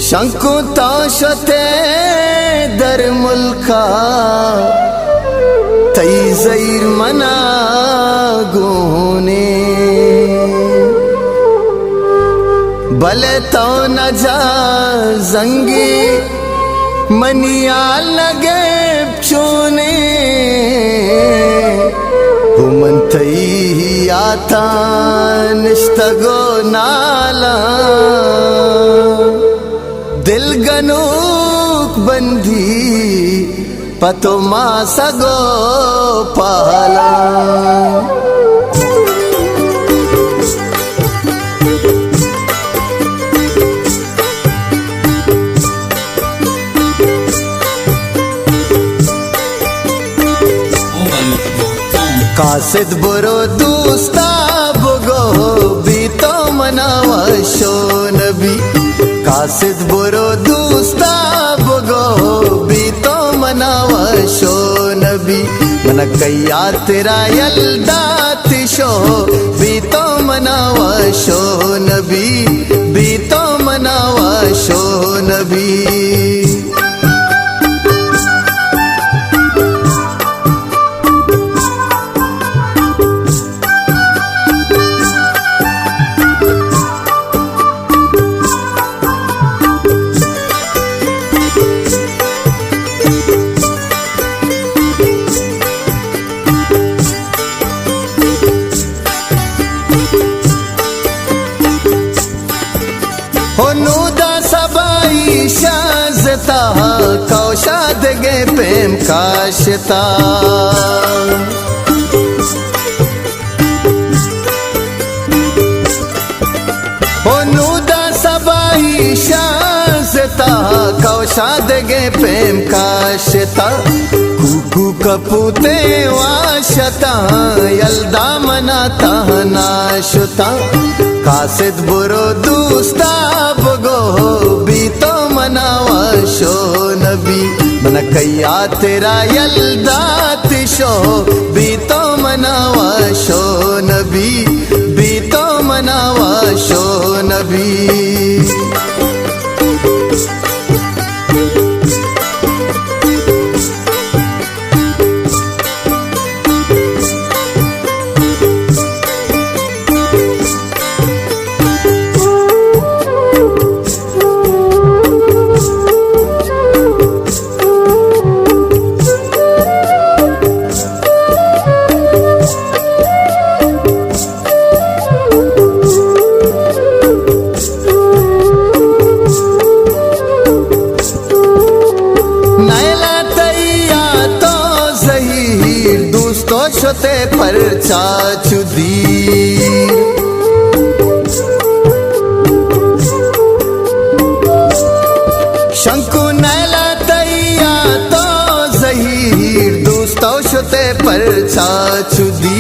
शंकुताशते दर मुल्का तई जैर मना गुने भले तो न जा जंगी मनिया लगे चूने हुमन तई आता निस्तगो नाला दिल गनूक बंदी पतो मा सगो पाला कासिद बुरो दोस्ता बुगो भी तो मनावा शो नबी कासिद बुरो दोस्ता बुगो भी तो मनावा शो नबी मन कैया तेरा यल्दात शो भी तो मनावा शो नबी भी तो मनावा शो नबी होनुदा सबाई शाजता कौशाद गे प्रेम काशता होनुदा सबाई शाजता कौशाद गे प्रेम काशता कुकू कपूते वाशता यल्दा मनाता नाशता कासिद बुरो दोस्ता बगो भी तो मनावा शो नबी मन कैया तेरा यल्दात शो भी तो मनावा शो नबी भी तो मनावा शो नबी शोते पर चाचुदी शंकु नैला तैया तो जहीर दोस्तों शोते पर चाचुदी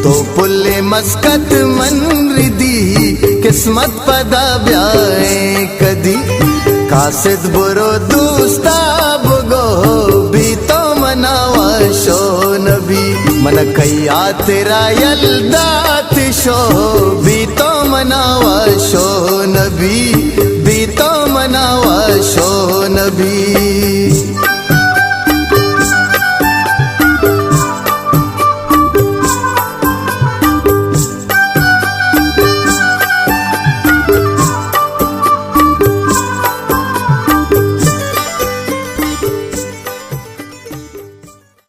तो पुल्ले मस्कत मन रिदी किस्मत पदा ब्याए कदी कासिद बुरो दोस्ता बुगो भी तो मनावा शो नबी मन कैया तेरा यल्दात शो भी तो मनावा शो नबी भी तो